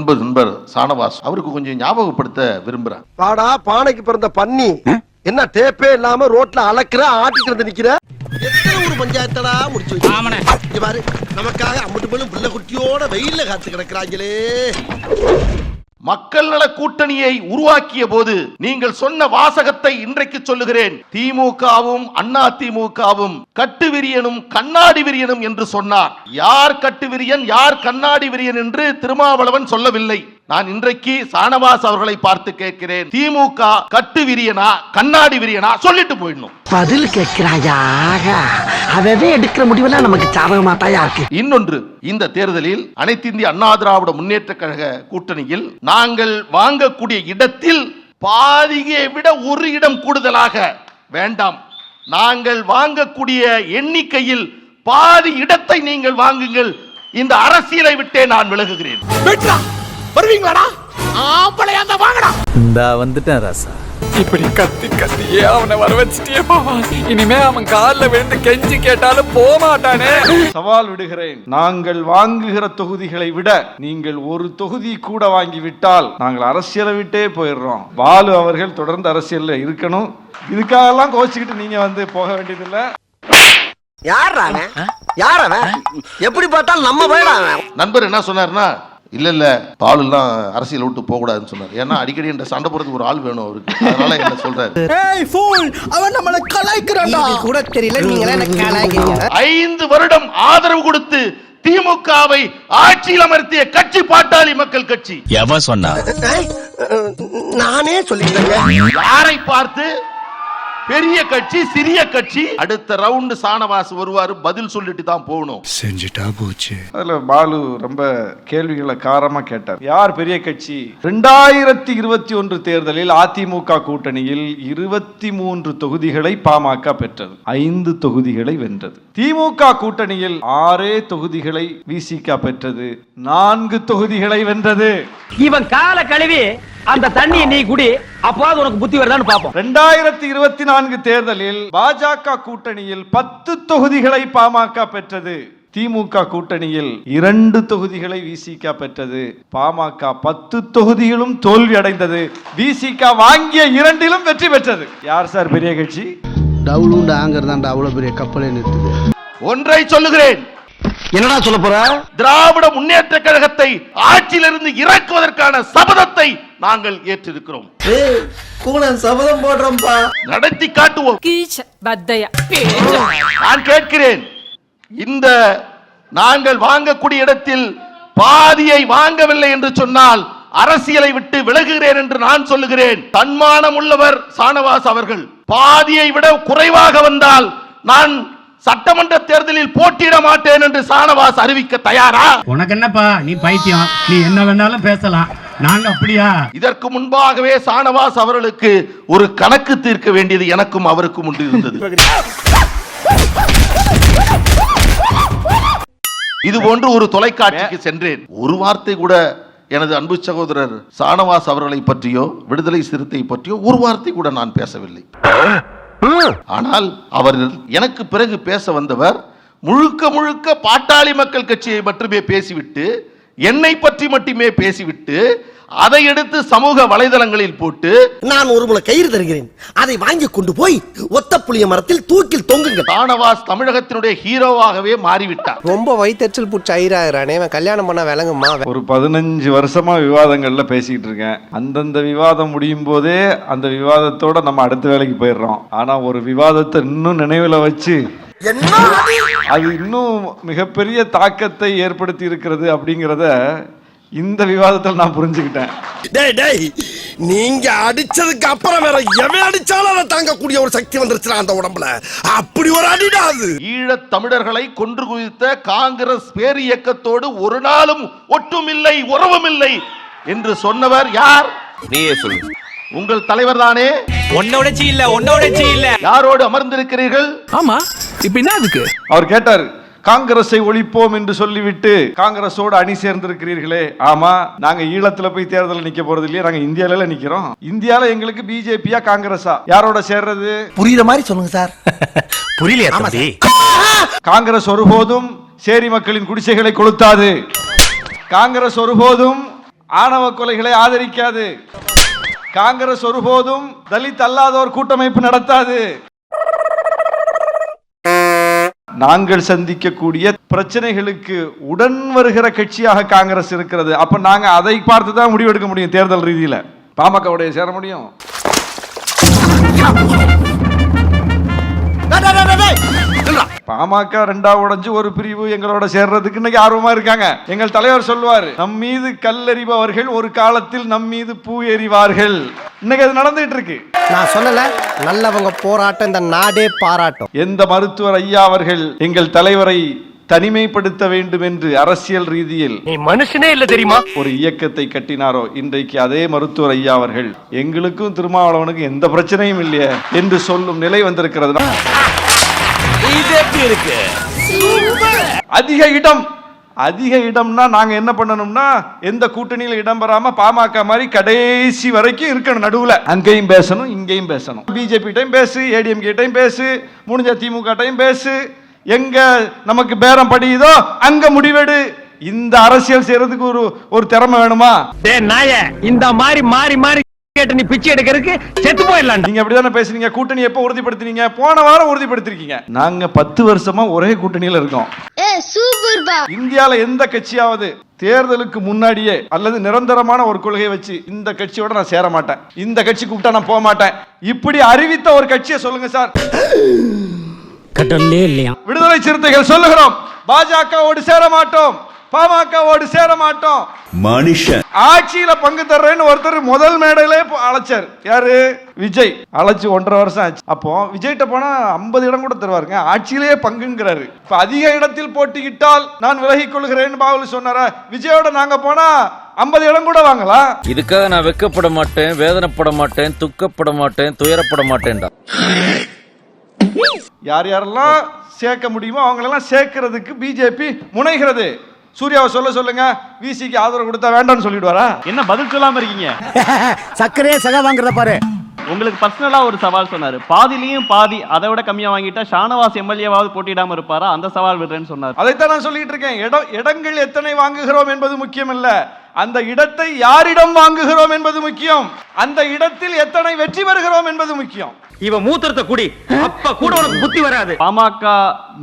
அன்பு நண்பர் சானவாஸ் அவருக்கு கொஞ்சம் ஞாபகப்படுத்த விரும்புறேன். பாடா பானைக்கு பிறந்த பன்னி என்ன டேப்பே இல்லாம ரோட்ல அளக்குற ஆட்டிட்டு வந்து நிக்கிற. எத்தனை ஒரு பஞ்சாயத்தடா முடிச்சு வச்சு பாரு. நமக்காக அம்மட்டு போலும் பிள்ளை குட்டியோட வெயில்ல காத்து கிடக்குறாங்களே. மக்கள் நல கூட்டணியை உருவாக்கிய போது நீங்கள் சொன்ன வாசகத்தை இன்றைக்கு சொல்லுகிறேன். திமுகவும் அண்ணா திமுகவும் கட்டுவிரியனும் கண்ணாடி விரியனும் என்று சொன்னார். யார் கட்டுவிரியன் யார் கண்ணாடி விரியன் என்று திருமாவளவன் சொல்லவில்லை. நான் இன்றைக்கு சானவாஸ் அவர்களை பார்த்து கேட்கிறேன், திமுக கட்டு விரியனா கண்ணாடி விரியனா சொல்லிட்டு போயிடணும். பதில் கேட்கிறாயா? அதவே எடுக்கிற முடிவெல்லாம் நமக்கு சாதகமாட்டாயா இருக்கு. இன்னொன்று, இந்த தேர்தலில் அனைத்து இந்திய அண்ணா திராவிட முன்னேற்ற கழக கூட்டணியில் நாங்கள் வாங்கக்கூடிய இடத்தில் பாதியை விட ஒரு இடம் கூடுதலாக வேண்டாம். நாங்கள் வாங்கக்கூடிய எண்ணிக்கையில் பாதி இடத்தை நீங்கள் வாங்குங்கள். இந்த அரசியலை விட்டே நான் விலகுகிறேன். வருவீங்களாடா? ஆம்பளையா இருந்தா வாங்கடா. இந்தா வந்துட்டேன் ராசா. இப்படி கத்தி கத்தியே அவனை வர வச்சிட்டியே மாமா. இனிமே அவன் கால்ல விழுந்து கெஞ்சி கேட்டாலும் போக மாட்டானே. சவால் விடுகிறேன். நாங்கள் வாங்குகிற தொகுதிகளை விட நீங்கள் ஒரு தொகுதி கூட வாங்கி விட்டால் நாங்கள் அரசியலை விட்டே போயிடுறோம். பாலு அவர்கள் தொடர்ந்து அரசியல்ல இருக்கணும். இதுக்காகலாம் கோச்சிக்கிட்டு நீங்க வந்து போக வேண்டியதில்லை. யார் அவன்? எப்படி பார்த்தாலும் நம்ம போயிடாம. நண்பர் என்ன சொன்னார்னா, இல்ல பாலுலாம் அரசியல் விட்டு போக கூடாதுன்னு சொன்னார். ஏன்னா அடிக்கடி என்ற சண்டை போறதுக்கு ஒரு ஆள் வேணும் அவருக்கு. அதனால என்ன சொல்றாரு, ஏய் ஃபூல், அவன் நம்மள கலாய்க்கறான்டா. இது கூட தெரியல, நீங்களே என்ன கலாய்க்கிறீங்க. 5 வருடம் ஆதரவு கொடுத்து திமுகவை ஆட்சியில் அமர்த்திய கட்சி பாட்டாளி மக்கள் கட்சி. எவன் சொன்னா? நானே சொல்லிட்டேன். யாரை பார்த்து? பெரிய கட்சி சிறிய கட்சி. அடுத்த ரவுண்ட் சானவாஸ் வருவாரு, பதில் சொல்லிட்டு தான் போகணும். செஞ்சுட்டா போச்சு. அதுல பாலு ரொம்ப கேள்விகளை காரமா கேட்டார். யார் பெரிய கட்சி? 2021 தேர்தலில் அதிமுக கூட்டணியில் 23 தொகுதிகளை பாமக பெற்றது, 5 தொகுதிகளை வென்றது. திமுக கூட்டணியில் 6 தொகுதிகளை விசிக பெற்றது, 4 தொகுதிகளை வென்றது. இவன் கால கழுவி அந்த தண்ணியை நீ குடி, அப்போது உனக்கு புத்தி வருதான்னு பாப்போம். 2024 தேர்தலில் பாஜக கூட்டணியில் 10 தொகுதிகளை பாமக பெற்றது, திமுக கூட்டணியில் 2 தொகுதிகளை விசிக பெற்றது, பாமக 10 தொகுதிகளும் தோல்வி அடைந்தது, விசிக வாங்கிய 2லும் வெற்றி பெற்றது. யார் சார் பெரிய கட்சி? டவுலுண்டு ஆங்கறதாண்டா அவ்வளவு பெரிய கப்பலே நிறுத்துது. ஒன்றை சொல்லுகிறேன். என்னடா சொல்ல போற? திராவிட முன்னேற்ற கழகத்தை ஆட்சியிலிருந்து இறக்குவதற்கான சபதத்தை நாங்கள் ஏற்றிருக்கிறோம். சபதம் போடுறோம்பா, நடத்தி காட்டுவோம். நான் கேட்கிறேன், இந்த நாங்கள் வாங்கக்கூடிய இடத்தில் பாதியை வாங்கவில்லை என்று சொன்னால் அரசியலை விட்டு விலகுகிறேன் என்று நான் சொல்லுகிறேன். தன்மானம் உள்ளவர் சானவாஸ் அவர்கள். பாதியை விட குறைவாக வந்தால் நான் சட்டமன்ற தேர்தலில் போட்டியிட மாட்டேன் என்று சானவாஸ் அறிவிக்க தயாரா? உனக்கு என்னப்பா, நீ பைத்தியம், நீ என்ன வேணாலும் பேசலாம், நாங்க அப்படியா? இதற்கு முன்பாகவே சானவாஸ் அவர்களுக்கு ஒரு கணக்கு தீர்க்க வேண்டியது எனக்கும் அவருக்கும் உண்டு இருந்தது. இது போன்று ஒரு தொலைக்காட்சிக்கு சென்றேன். ஒரு வார்த்தை கூட எனது அன்பு சகோதரர் சானவாஸ் அவர்களை பற்றியோ விடுதலை சிறுத்தை பற்றியோ ஒரு வார்த்தை கூட நான் பேசவில்லை. ஆனால் அவர் எனக்கு பிறகு பேச வந்தவர் முழுக்க முழுக்க பாட்டாளி மக்கள் கட்சியை மட்டுமே பேசிவிட்டு, என்னை பற்றி மட்டுமே பேசிவிட்டு, அதை எடுத்து சமூக வலைதளங்களில் போட்டு, நான் ஒரு முளை கயிறு தருகிறேன், அதை வாங்கி கொண்டு போய் ஒத்த புளிய மரத்தில் தூக்கில் தொங்குங்க. சானவாஸ் தமிழகத்தினுடைய ஹீரோவாகவே மாறிவிட்டார். ரொம்ப வயிற்றுச்சல் புடிச்ச ஐராயிரானே, கல்யாணம் பண்ண விளங்குமா? ஒரு 15 வருஷமா விவாதங்கள்ல பேசிக்கிட்டு இருக்கேன். அந்தந்த விவாதம் முடியும் போதே அந்த விவாதத்தோட நம்ம அடுத்த வேலைக்கு போயிடுறோம். ஆனா ஒரு விவாதத்தை இன்னும் நினைவுல வச்சு அது இன்னும் மிகப்பெரிய தாக்கத்தை ஏற்படுத்தி இருக்கிறது அப்படிங்கிறத இந்த விவாதத்தில் நான் புரிஞ்சுக்கிட்டேன். நீங்க அடிச்சதுக்கு அப்புறம் வேற எவன் அடிச்சாலும் அதை தாங்கக்கூடிய ஒரு சக்தி வந்துருச்சு அந்த உடம்புல. அப்படி ஒரு அடிடாது. ஈழத் தமிழர்களை கொன்று குவித்த காங்கிரஸ் பேர் இயக்கத்தோடு ஒரு நாளும் ஒட்டுமில்லை உறவுமில்லை என்று சொன்னவர் யார்? நீயே சொல்லு. உங்கள் தலைவர் தானே. ஒன்னோடச்சி இல்ல. யாரோடு அமர்ந்திருக்கிறீர்கள்? ஆமா, இப்ப என்ன அதுக்கு? அவர் கேட்டார், காங்கிரஸை ஒழிப்போம் என்று சொல்லிவிட்டு காங்கிரஸோடு அணி சேர்ந்திருக்கிறீர்களே. ஆமா, நாங்க ஈழத்துல போய் தேர்தல் நிக்க போறது இல்லையா, நாங்க இந்தியால நிக்கிறோம். இந்தியால எங்களுக்கு பிஜேபியா காங்கிரஸா யாரோட சேர்றது? புரியுற மாதிரி சொல்லுங்க சார். புரியலையா? காங்கிரஸ் ஒருபோதும் சேரி மக்களின் குடிசைகளை கொளுத்தாது. காங்கிரஸ் ஒருபோதும் ஆணவ கொலைகளை ஆதரிக்காது. காங்கிரஸ் ஒருபோதும் தலித் அல்லாதோர் கூட்டமைப்பு நடத்தாது. நாங்கள் சந்திக்கக்கூடிய பிரச்சனைகளுக்கு உடன் வருகிற கட்சியாக காங்கிரஸ் இருக்கிறது. அப்ப நாங்க அதை பார்த்து தான் முடிவெடுக்க முடியும். தேர்தல் ரீதியில பாமகவுடைய சேர முடியும். பாமக ரெண்டா உடைஞ்சு ஒரு பிரிவு எங்களோட சேர்றதுக்கு இன்னைக்கு ஆர்வமா இருக்காங்க. எங்கள் தலைவர் சொல்வார், நம் மீது கல்லெறிபவர்கள் ஒரு காலத்தில் நம் மீது பூ எறிவார்கள். இன்னைக்கு அது நடந்துட்டு இருக்கு. நான் சொல்லல, நல்லவங்க போராட்டம் இந்த நாடே பாராட்டும். எந்த மருத்துவர் ஐயா அவர்கள் எங்கள் தலைவரை தனிமைப்படுத்த வேண்டும் என்று அரசியல் ரீதியில் நீ மனுஷனே இல்ல தெரியுமா ஒரு இயக்கத்தை கட்டினாரோ, இன்றைக்கு அதே மருத்துவர் ஐயா அவர்கள் எங்களுக்கும் திருமாவளவனுக்கும் எந்த பிரச்சனையும் இல்லையே என்று சொல்லும் நிலை வந்திருக்கிறது. அதிக இடம்னா நாங்க என்ன பண்ணணும்னா, எந்த கூட்டணியில இடம் பெறாம பாமக மாதிரி கடைசி வரைக்கும் இருக்கணும். நடுவுல அங்கேயும் பேசணும், இங்கேயும் பேசணும். பிஜேபி டைம் பேசு, ஏடிஎம்கே டைம் பேசு, முடிஞ்ச திமுக டைம் பேசு, எங்க நமக்கு பேரம் படியுதோ அங்க முடிவெடு. இந்த அரசியல் செய்யறதுக்கு ஒரு திறமை வேணுமா? இந்த மாதிரி மாறி மாறி கேட்டு நீ பிச்சை எடுக்கிறதுக்கு செத்து போயிடலாம். நீங்க அப்படிதானே பேசுறீங்க. கூட்டணி எப்ப உறுதிப்படுத்தினீங்க? போன வாரம் உறுதிப்படுத்திருக்கீங்க. நாங்க 10 வருஷமா ஒரே கூட்டணியில இருக்கோம். இந்தியால எந்த கட்சியாவது தேர்தலுக்கு முன்னாடியே அல்லது நிரந்தரமான ஒரு கொள்கையை வச்சு இந்த கட்சியோட நான் சேர மாட்டேன், இந்த கட்சி கூப்பிட்டா நான் போக மாட்டேன், இப்படி அறிவித்த ஒரு கட்சியை சொல்லுங்க சார். விடுதலை சிறுத்தைகள் சொல்லுகிறோம், பாஜகவோடு சேர மாட்டோம், பாமகவோடு சேர மாட்டோம். மனுஷன் ஆட்சியில பங்கு தர்றேன்னு ஒருத்தர் முதல் மேடையிலே அழைச்சார். யாரு? விஜய். அழைச்சு 1.5 வருஷம் ஆச்சு. அப்போ விஜய்கிட்ட போனா 50 இடம் கூட தருவாருங்க. ஆட்சியிலேயே பங்குங்கிறாரு. இப்ப அதிக இடத்தில் போட்டியிட்டால் நான் விலகிக் கொள்கிறேன்னு பாவல் சொன்னாரா? விஜயோட நாங்க போனா 50 இடம் கூட வாங்கலாம். இதுக்காக நான் வெக்கப்பட மாட்டேன், வேதனைப்பட மாட்டேன், துக்கப்பட மாட்டேன், துயரப்பட மாட்டேன்டா. யார் யாரெல்லாம் சேர்க்க முடியுமோ அவங்களெல்லாம் சேர்க்கிறதுக்கு பிஜேபி முனைகிறது. சூர்யாவை சொல்லுங்க, விசிக்கு ஆதரவு கொடுத்தா வேண்டாம்னு சொல்லிடுவாரா? என்ன பதில் சொல்லாம இருக்கீங்க? சக்கரையே சக வாங்குறத பாரு. உங்களுக்கு பர்சனலா ஒரு சவால் சொன்னாரு, பாதிலையும் பாதி அதை விட கம்மியா வாங்கிட்டா ஷானவாஸ் எம்எல்ஏவாவது போட்டியிடாம இருப்பாரா? அந்த சவால் விடுறேன்னு சொன்னார். அதைத்தான் நான் சொல்லிட்டு இருக்கேன். இடங்கள் எத்தனை வாங்குகிறோம் என்பது முக்கியம் இல்ல, அந்த இடத்தை யாரிடம் வாங்குகிறோம் என்பது முக்கியம். அந்த இடத்தில் எத்தனை வெற்றி பெறுகிறோம் என்பது முக்கியம். இவ மூத்திரத்தை குடி, அப்ப கூட உனக்கு புத்தி வராது. பாமக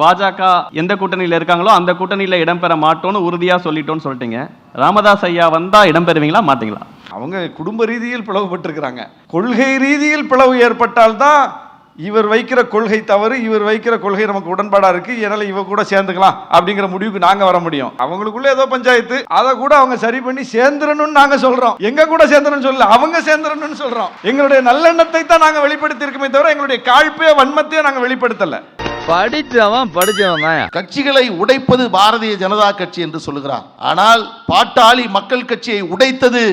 பாஜக எந்த கூட்டணியில இருக்காங்களோ அந்த கூட்டணியில இடம்பெற மாட்டோம்னு உறுதியா சொல்லிட்டீங்க. ராமதாஸ் ஐயா வந்தா இடம்பெறுவீங்களா மாட்டீங்களா? அவங்க குடும்ப ரீதியில் பிளவுபட்டிருக்கிறாங்க. கொள்கை ரீதியில் பிளவு ஏற்பட்டால்தான் இவர் வைக்கிற கொள்கை தவறு, இவர் வைக்கிற கொள்கை நமக்கு உடன்பாடா இருக்கு, என்னால இவ கூட சேர்ந்துக்கலாம் அப்படிங்கிற முடிவுக்கு நாங்க வர முடியும். அவங்களுக்குள்ள ஏதோ பஞ்சாயத்து, அதை கூட அவங்க சரி பண்ணி சேர்ந்துடணும்னு நாங்க சொல்றோம். எங்க கூட சேர்ந்துடணும் சொல்லல, அவங்க சேர்ந்துடணும்னு சொல்றோம். எங்களுடைய நல்லெண்ணத்தை தான் நாங்க வெளிப்படுத்தி இருக்கமே தவிர எங்களுடைய காழ்ப்பையோ வன்மத்தையோ நாங்க வெளிப்படுத்தல. படிச்சவன் தான். கட்சிகளை உடைப்பது பாரதிய ஜனதா கட்சி என்று சொல்லுகிறார். ஆனால் பாட்டாளி மக்கள் கட்சியை உடைத்தது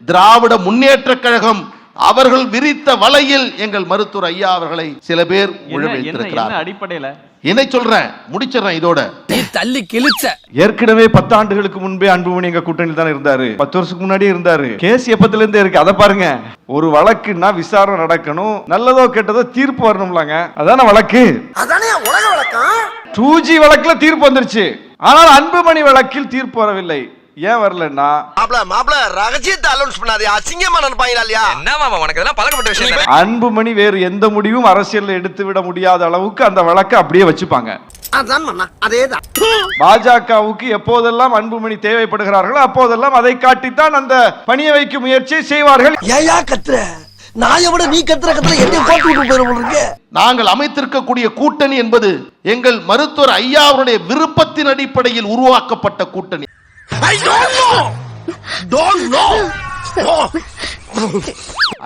திராவிட முன்னேற்ற கழகம். அவர்கள் விரித்த வலையில் எங்கள் மருத்துவர் ஐயா அவர்களை சில பேர் உழவைத்திருக்கிறார். அடிப்படையில என்ன சொல்றேன், முடிச்சிடறேன் இதோட. தள்ளி கிழிச்ச. ஏற்கனவே 10 ஆண்டுகளுக்கு முன்பே அன்புமணி எங்க கூட்டணியில் தான் இருந்தாரு. 10 வருஷத்துக்கு முன்னாடியே இருந்தாரு. கேஸ் எப்பத்துல இருந்தே இருக்கு. அதை பாருங்க. ஒரு வழக்குன்னா விசாரணை நடக்கணும், நல்லதோ கெட்டதோ தீர்ப்பு வரணும்லாங்க. அதான வழக்கு. அதானே உலக வழக்கம். 2G வழக்குல தீர்ப்பு வந்துருச்சு. ஆனால் அன்புமணி வழக்கில் தீர்ப்பு வரவில்லை. ஏன் வரலன்னா, மாப்ள ரகசியத்தை அலௌன்ஸ் பண்ணாதே, அசிங்கமா நினைப்பாங்களா இல்லையா? என்ன மாமா உனக்கு இதெல்லாம் பழக்கப்பட்ட விஷயம். அன்புமணி வேறு எந்த முடிவும் அரசியல் எடுத்து விட முடியாத அளவுக்கு அந்த வழக்கை அப்படியே வச்சுப்பாங்க. அதான் மண்ணா, அதேதான். பாஜகவுக்கு எப்போதெல்லாம் அன்புமணி தேவைப்படுகிறார்களோ அப்போதெல்லாம் அதை காட்டித்தான் அந்த பணியை வைக்கும் முயற்சியை செய்வார்கள். ஏயா கத்துற? நாயை விட நீ கத்துற என்ன போட்டு விட்டு போயிருக்கு. நாங்கள் அமைத்திருக்கக்கூடிய கூட்டணி என்பது எங்கள் மருத்துவர் ஐயா அவருடைய விருப்பத்தின் அடிப்படையில் உருவாக்கப்பட்ட கூட்டணி.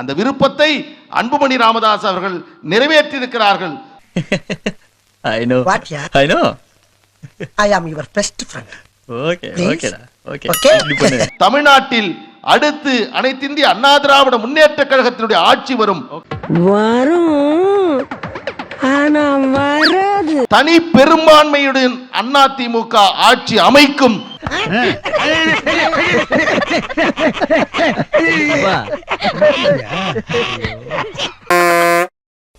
அந்த விருப்பத்தை அன்புமணி ராமதாஸ் அவர்கள் நிறைவேற்றி இருக்கிறார்கள். I know. What, yeah? I know. I am your best friend. Okay, okay, okay. தமிழ்நாட்டில் அடுத்து அனைத்து இந்திய அண்ணா திராவிட முன்னேற்ற கழகத்தினுடைய ஆட்சி வரும். தனி பெரும்பான்மையுடன் அதிமுக ஆட்சி அமைக்கும்.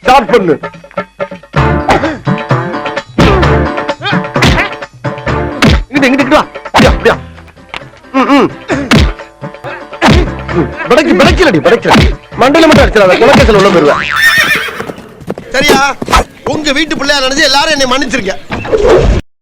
ஸ்டார்ட் பண்ணு. இங்கிட்டு வா. அப்படியா அப்படியா. பிடைக்கலடி மண்டல மட்டும் அடிச்சிடாத குலக்கேசல் உள்ள போயிருவேன். சரியா? உங்க வீட்டு பிள்ளையா நினைச்சு எல்லாரும் என்னை மன்னிச்சிருக்க.